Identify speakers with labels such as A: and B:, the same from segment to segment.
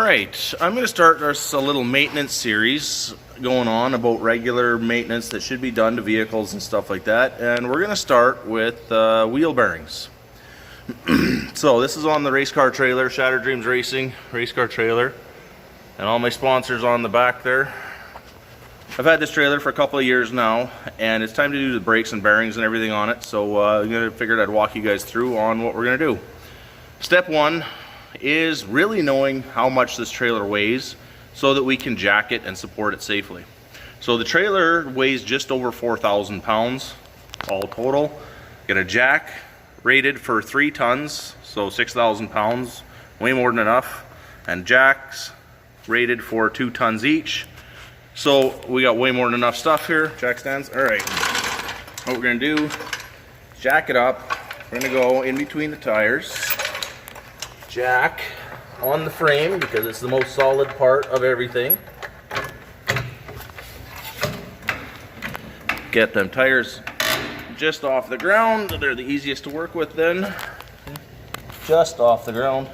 A: Alright, I'm going to start us a little maintenance series going on about regular maintenance that should be done to vehicles and stuff like that. And we're going to start with wheel bearings. So this is on the race car trailer, Shattered Dreams Racing race car trailer. And all my sponsors on the back there. I've had this trailer for a couple of years now, and it's time to do the brakes and bearings and everything on it. So I'm going to figure I'd walk you guys through on what we're going to do. Step one is really knowing how much this trailer weighs so that we can jack it and support it safely. So the trailer weighs just over 4,000 pounds all total. Got a jack rated for 3 tons, so 6,000 pounds, way more than enough, and jacks rated for 2 tons each. So we got way more than enough stuff here. Jack stands. All right, what we're gonna do is jack it up. We're gonna go in between the tires, jack on the frame because it's the most solid part of everything. Get them tires just off the ground. They're the easiest to work with then. Just off the ground.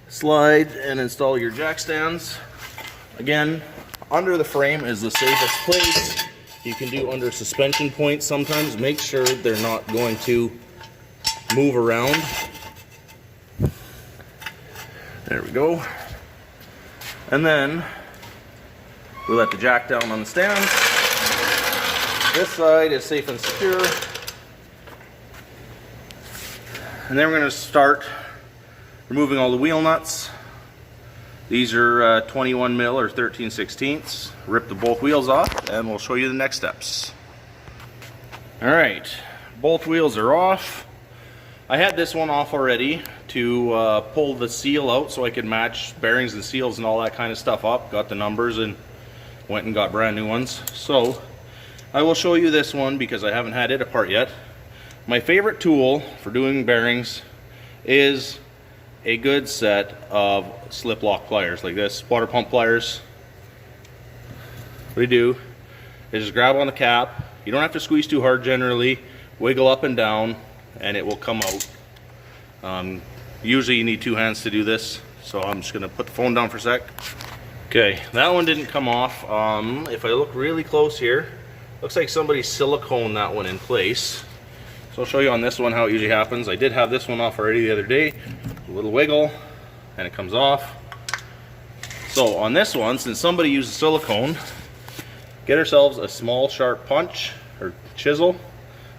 A: Slide and install your jack stands. Again, under the frame is the safest place. You can do under suspension points sometimes. Make sure they're not going to move around. There we go. And then we let the jack down on the stands. This side is safe and secure. And then we're going to start removing all the wheel nuts. These are 21 mil or 13/16. Rip the both wheels off and we'll show you the next steps. Alright, both wheels are off. I had this one off already to pull the seal out so I could match bearings and seals and all that kind of stuff up. Got the numbers and went and got brand new ones. So I will show you this one because I haven't had it apart yet. My favorite tool for doing bearings is a good set of slip lock pliers like this, water pump pliers. What you do is just grab on the cap. You don't have to squeeze too hard generally. Wiggle up and down and it will come out. Usually you need 2 hands to do this, so I'm just gonna put the phone down for a sec. Okay, that one didn't come off. If I look really close here, looks like somebody siliconed that one in place. So I'll show you on this one how it usually happens. I did have this one off already the other day. A little wiggle and it comes off. So on this one, since somebody used silicone, get ourselves a small sharp punch or chisel,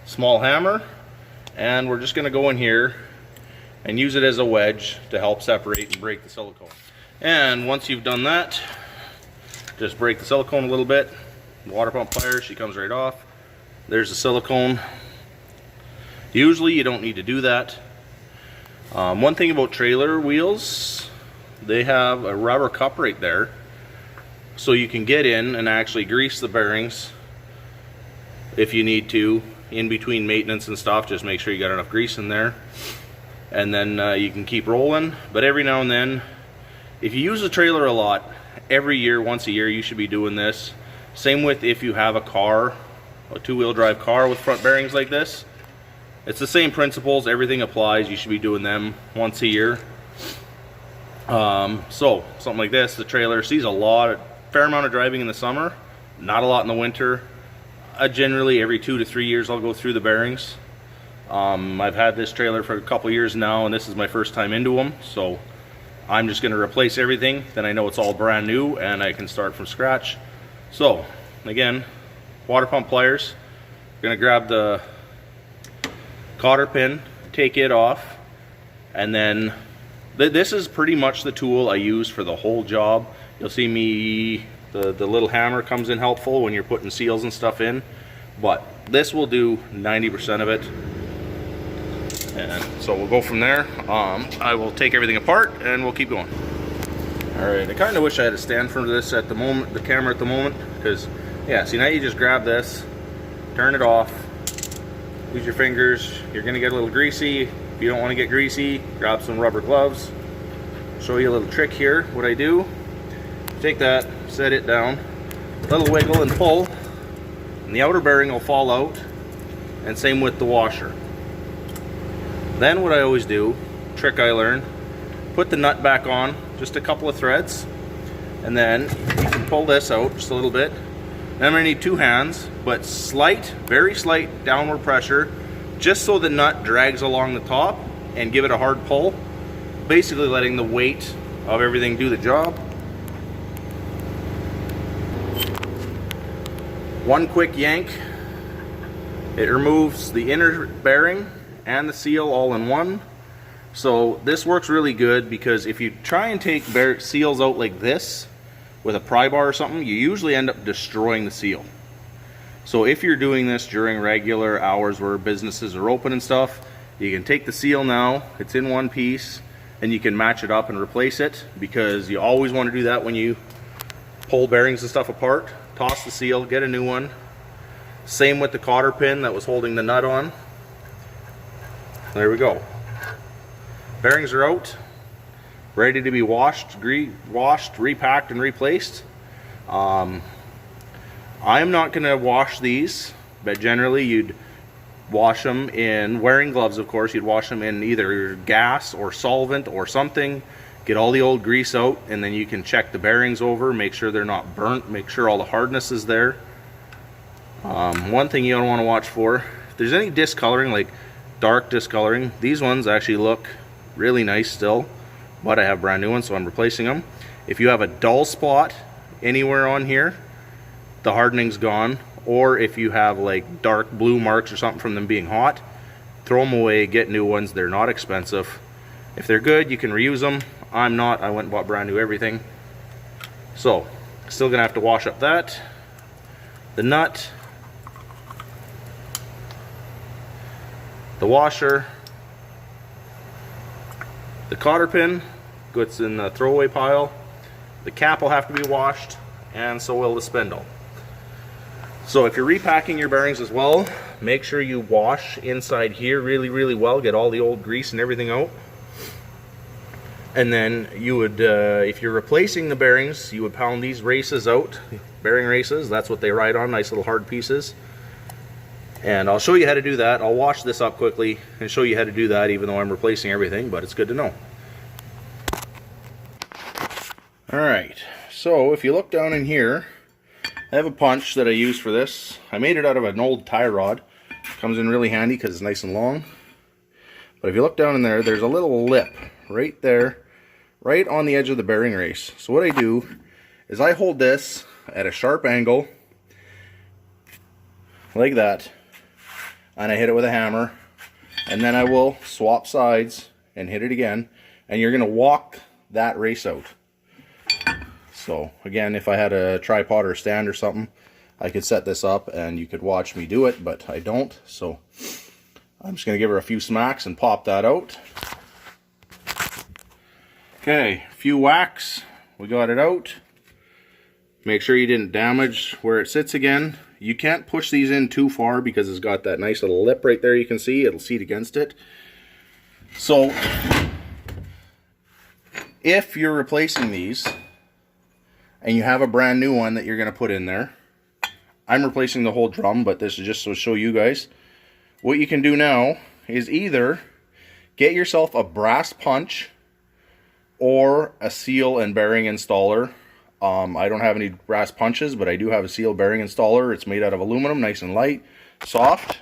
A: small hammer, and we're just going to go in here and use it as a wedge to help separate and break the silicone. And once you've done that, just break the silicone a little bit. Water pump pliers, she comes right off. There's the silicone. Usually you don't need to do that. One thing about trailer wheels, they have a rubber cup right there, so you can get in and actually grease the bearings if you need to. In between maintenance and stuff, just make sure you got enough grease in there, and then you can keep rolling. But every now and then, if you use the trailer a lot, every year, once a year, you should be doing this. Same with if you have a car, a 2-wheel drive car with front bearings like this. It's the same principles, everything applies. You should be doing them once a year. So something like this, the trailer sees a fair amount of driving in the summer, not a lot in the winter. Generally every 2 to 3 years I'll go through the bearings. I've had this trailer for a couple years now and this is my first time into them, so I'm just going to replace everything. Then I know it's all brand new and I can start from scratch. So again, water pump pliers. We're going to grab the cotter pin, take it off, and then this is pretty much the tool I use for the whole job. You'll see me, the little hammer comes in helpful when you're putting seals and stuff in, but this will do 90% of it. And so we'll go from there. I will take everything apart and we'll keep going. Alright, I kind of wish I had a stand for this at the moment, the camera at the moment, because yeah, see, now you just grab this, turn it off, use your fingers. You're going to get a little greasy. If you don't want to get greasy, grab some rubber gloves. Show you a little trick here. What I do, take that, set it down, a little wiggle and pull, and the outer bearing will fall out, and same with the washer. Then what I always do trick I learned. Put the nut back on, just a couple of threads, and then you can pull this out just a little bit. Then I'm going to need 2 hands, but slight, very slight downward pressure, just so the nut drags along the top, and give it a hard pull, basically letting the weight of everything do the job. One quick yank, it removes the inner bearing and the seal all in one. So this works really good, because if you try and take seals out like this with a pry bar or something, you usually end up destroying the seal. So if you're doing this during regular hours where businesses are open and stuff, you can take the seal now, it's in one piece, and you can match it up and replace it, because you always want to do that when you pull bearings and stuff apart. Toss the seal, get a new one. Same with the cotter pin that was holding the nut on. There we go. Bearings are out, ready to be washed, repacked, and replaced. I'm not going to wash these, but generally you'd wash them in, wearing gloves of course, you'd wash them in either gas or solvent or something, get all the old grease out, and then you can check the bearings over, make sure they're not burnt, make sure all the hardness is there. One thing you don't want to watch for, if there's any discoloring, like dark discoloring, these ones actually look really nice still, but I have brand new ones, so I'm replacing them. If you have a dull spot anywhere on here, the hardening's gone. Or if you have like dark blue marks or something from them being hot, throw them away, get new ones. They're not expensive. If they're good, you can reuse them. I'm not. I went and bought brand new everything. So, still gonna have to wash up that. The nut, the washer, the cotter pin goes in the throwaway pile. The cap will have to be washed, and so will the spindle. So if you're repacking your bearings as well, make sure you wash inside here really well, get all the old grease and everything out. And then you would, if you're replacing the bearings, you would pound these races out, bearing races, that's what they ride on, nice little hard pieces. And I'll show you how to do that. I'll wash this up quickly and show you how to do that, even though I'm replacing everything, but it's good to know. Alright, so if you look down in here, I have a punch that I use for this. I made it out of an old tie rod. Comes in really handy because it's nice and long. But if you look down in there, there's a little lip right there, right on the edge of the bearing race. So what I do is I hold this at a sharp angle, like that, and I hit it with a hammer, and then I will swap sides and hit it again, and you're going to walk that race out. So again, if I had a tripod or a stand or something, I could set this up and you could watch me do it, but I don't. So I'm just going to give her a few smacks and pop that out. Okay, a few whacks. We got it out. Make sure you didn't damage where it sits again. You can't push these in too far because it's got that nice little lip right there you can see. It'll seat against it. So if you're replacing these and you have a brand new one that you're going to put in there, I'm replacing the whole drum, but this is just to show you guys. What you can do now is either get yourself a brass punch or a seal and bearing installer. I don't have any brass punches, but I do have a seal bearing installer. It's made out of aluminum, nice and light, soft.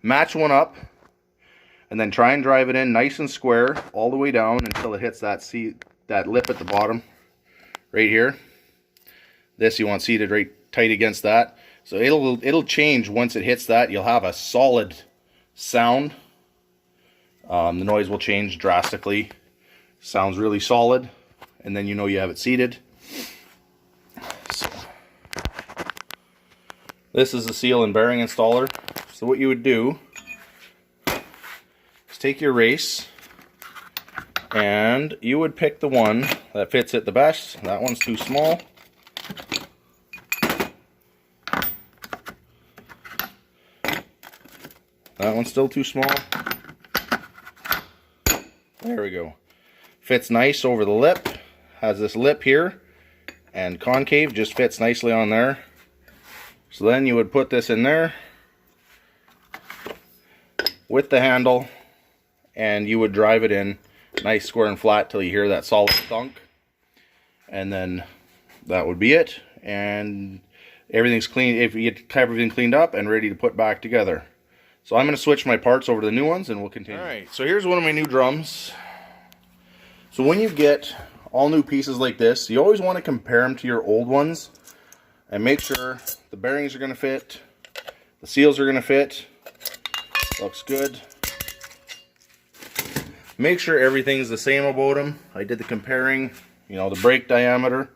A: Match one up, and then try and drive it in nice and square all the way down until it hits that lip at the bottom, right here. This you want seated right tight against that. So it'll change once it hits that. You'll have a solid sound. The noise will change drastically. Sounds really solid, and then you know you have it seated. So, this is the seal and bearing installer. So what you would do is take your race and you would pick the one that fits it the best. That one's too small. That one's still too small. There we go. Fits nice over the lip. Has this lip here, and concave just fits nicely on there. So then you would put this in there with the handle and you would drive it in nice, square, and flat till you hear that solid thunk. And then that would be it. And everything's clean. If you get everything cleaned up and ready to put back together. So I'm going to switch my parts over to the new ones and we'll continue. Alright, so here's one of my new drums. So when you get all new pieces like this, you always want to compare them to your old ones and make sure the bearings are going to fit, the seals are going to fit. Looks good. Make sure everything's the same about them. I did the comparing, you know, the brake diameter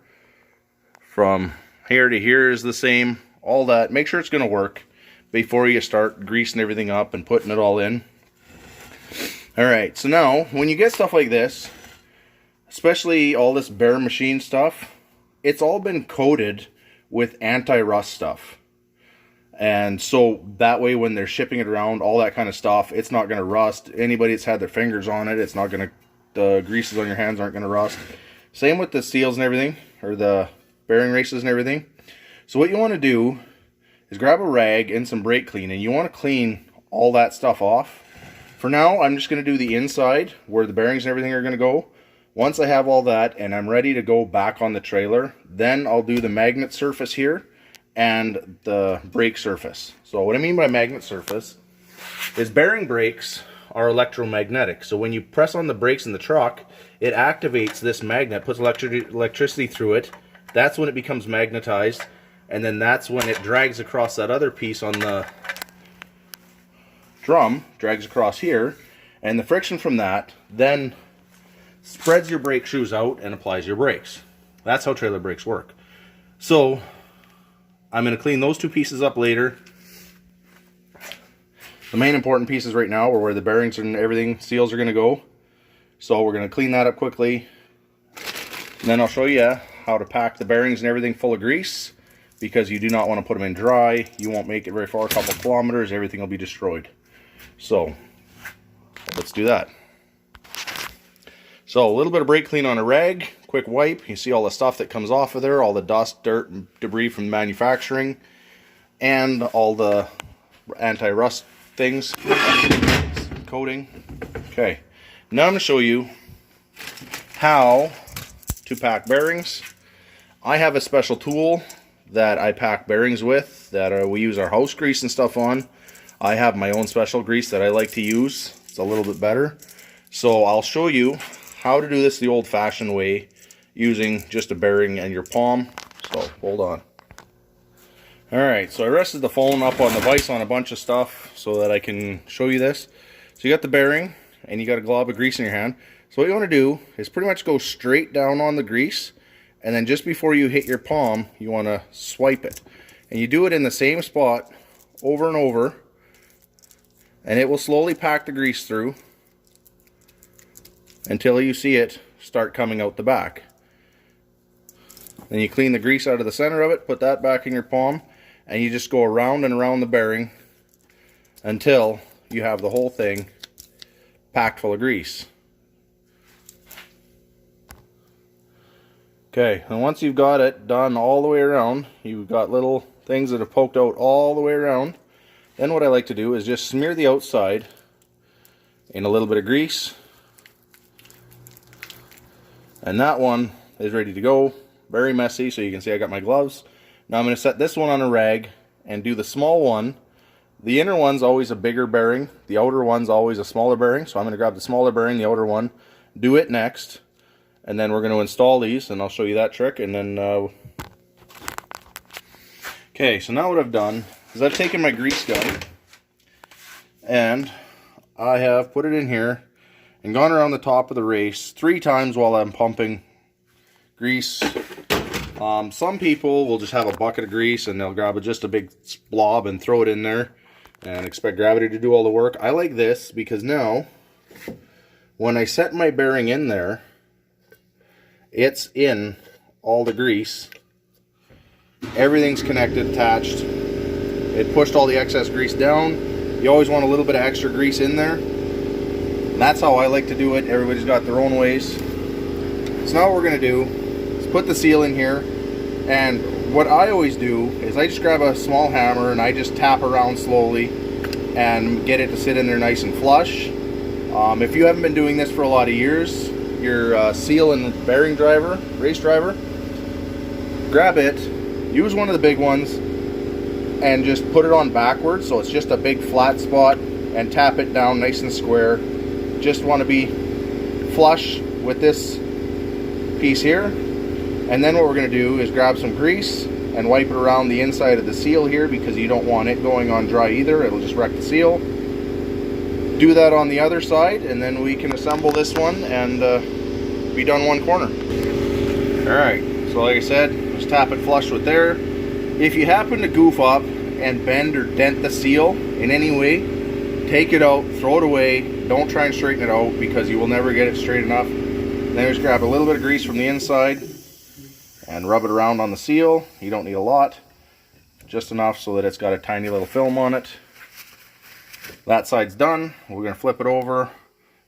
A: from here to here is the same, all that. Make sure it's going to work before you start greasing everything up and putting it all in. Alright, so now when you get stuff like this, especially all this Bear Machine stuff, it's all been coated with anti-rust stuff. And so that way when they're shipping it around, all that kind of stuff, it's not going to rust. Anybody that's had their fingers on it, it's not going to, the greases on your hands aren't going to rust. Same with the seals and everything, or the bearing races and everything. So what you want to do is grab a rag and some brake cleaning. You want to clean all that stuff off. For now, I'm just going to do the inside where the bearings and everything are going to go. Once I have all that and I'm ready to go back on the trailer, then I'll do the magnet surface here and the brake surface. So what I mean by magnet surface is bearing brakes are electromagnetic. So when you press on the brakes in the truck, it activates this magnet, puts electricity through it. That's when it becomes magnetized, and then that's when it drags across that other piece on the drum, drags across here, and the friction from that then spreads your brake shoes out and applies your brakes. That's how trailer brakes work. So I'm going to clean those two pieces up later. The main important pieces right now are where the bearings and everything, seals are going to go. So we're going to clean that up quickly. And then I'll show you how to pack the bearings and everything full of grease, because you do not want to put them in dry. You won't make it very far, a couple kilometers, everything will be destroyed. So let's do that. So a little bit of brake clean on a rag, quick wipe. You see all the stuff that comes off of there, all the dust, dirt, and debris from manufacturing, and all the anti-rust things, coating. Okay, now I'm going to show you how to pack bearings. I have a special tool that I pack bearings with that we use our house grease and stuff on. I have my own special grease that I like to use. It's a little bit better. So I'll show you how to do this the old-fashioned way using just a bearing and your palm. So hold on. Alright, so I rested the phone up on the vise on a bunch of stuff so that I can show you this. So you got the bearing and you got a glob of grease in your hand. So what you want to do is pretty much go straight down on the grease, and then just before you hit your palm you want to swipe it. And you do it in the same spot over and over, and it will slowly pack the grease through until you see it start coming out the back. Then you clean the grease out of the center of it, put that back in your palm, and you just go around and around the bearing until you have the whole thing packed full of grease. Okay, and once you've got it done all the way around, you've got little things that have poked out all the way around, then what I like to do is just smear the outside in a little bit of grease. And that one is ready to go. Very messy, so you can see I got my gloves. Now I'm going to set this one on a rag and do the small one. The inner one's always a bigger bearing. The outer one's always a smaller bearing. So I'm going to grab the smaller bearing, the outer one, do it next. And then we're going to install these, and I'll show you that trick. And then, okay, so now what I've done is I've taken my grease gun and I have put it in here and gone around the top of the race 3 times while I'm pumping grease. Some people will just have a bucket of grease and they'll grab just a big blob and throw it in there and expect gravity to do all the work. I like this because now when I set my bearing in there, it's in all the grease. Everything's connected, attached. It pushed all the excess grease down. You always want a little bit of extra grease in there. And that's how I like to do it. Everybody's got their own ways. So now what we're going to do is put the seal in here. And what I always do is I just grab a small hammer and I just tap around slowly and get it to sit in there nice and flush. If you haven't been doing this for a lot of years, your seal and bearing driver, race driver, grab it, use one of the big ones, and just put it on backwards so it's just a big flat spot, and tap it down nice and square. Just want to be flush with this piece here. And then what we're going to do is grab some grease and wipe it around the inside of the seal here, because you don't want it going on dry either. It'll just wreck the seal. Do that on the other side, and then we can assemble this one and be done one corner. Alright, so like I said, just tap it flush with there. If you happen to goof up and bend or dent the seal in any way, take it out, throw it away. Don't try and straighten it out, because you will never get it straight enough. Then just grab a little bit of grease from the inside and rub it around on the seal. You don't need a lot, just enough so that it's got a tiny little film on it. That side's done. We're going to flip it over,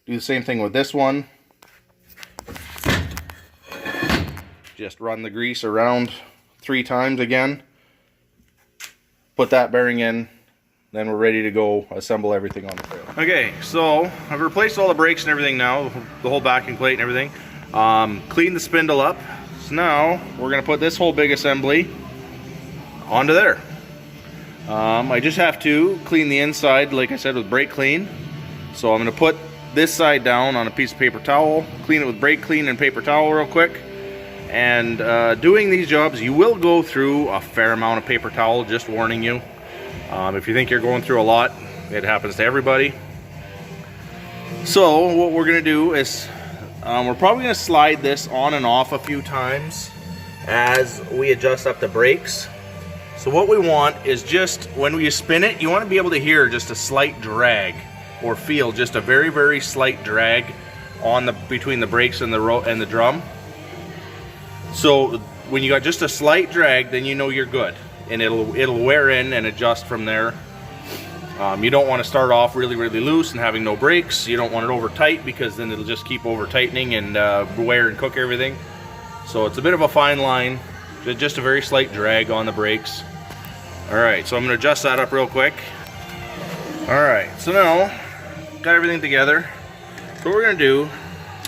A: do the same thing with this one. Just run the grease around 3 times again. Put that bearing in, then we're ready to go assemble everything on the trailer. Okay, so I've replaced all the brakes and everything now, the whole backing plate and everything. Cleaned the spindle up. So now we're going to put this whole big assembly onto there. I just have to clean the inside, like I said, with brake clean. So I'm going to put this side down on a piece of paper towel, clean it with brake clean and paper towel real quick. And doing these jobs, you will go through a fair amount of paper towel, just warning you. If you think you're going through a lot, it happens to everybody. So what we're going to do is we're probably going to slide this on and off a few times as we adjust up the brakes. So what we want is, just when you spin it, you want to be able to hear just a slight drag, or feel just a very, very slight drag on between the brakes and the drum. So when you got just a slight drag, then you know you're good, and it'll wear in and adjust from there. You don't want to start off really, really loose and having no brakes. You don't want it over tight, because then it'll just keep over tightening and wear and cook everything. So it's a bit of a fine line, just a very slight drag on the brakes. Alright, so I'm going to adjust that up real quick. Alright, so now got everything together. So what we're going to do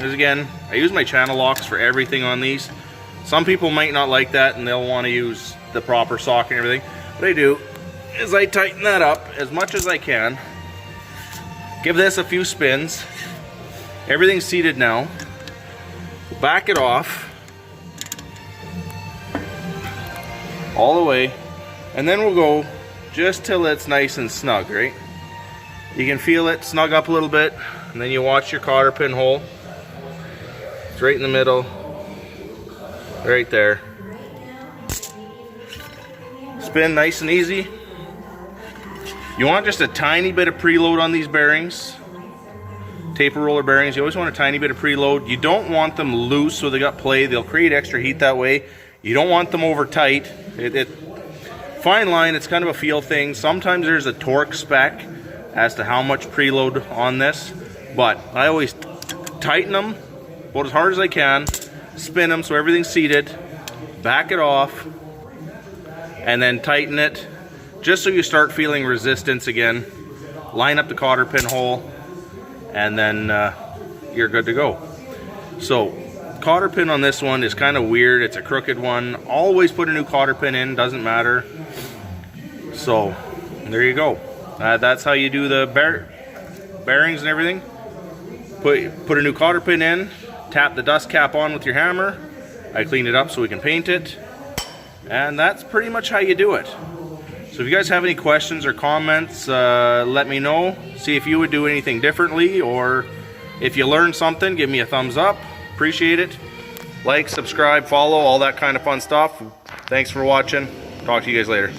A: is, again, I use my channel locks for everything on these. Some people might not like that and they'll want to use the proper socket and everything. What I do is I tighten that up as much as I can. Give this a few spins. Everything's seated now. Back it off all the way, and then we'll go just till it's nice and snug, right? You can feel it snug up a little bit, and then you watch your cotter pin hole. It's right in the middle, right there. Spin nice and easy. You want just a tiny bit of preload on these bearings. Taper roller bearings, you always want a tiny bit of preload. You don't want them loose so they got play. They'll create extra heat that way. You don't want them over tight. Fine line, it's kind of a feel thing. Sometimes there's a torque spec as to how much preload on this, but I always tighten them about as hard as I can, spin them so everything's seated, back it off, and then tighten it just so you start feeling resistance again. Line up the cotter pin hole, and then you're good to go. So cotter pin on this one is kind of weird. It's a crooked one. Always put a new cotter pin in, doesn't matter. So there you go. That's how you do the bearings and everything. Put a new cotter pin in, tap the dust cap on with your hammer. I cleaned it up so we can paint it, and that's pretty much how you do it. So if you guys have any questions or comments, let me know. See if you would do anything differently, or if you learned something, give me a thumbs up. Appreciate it. Like, subscribe, follow, all that kind of fun stuff. Thanks for watching. Talk to you guys later.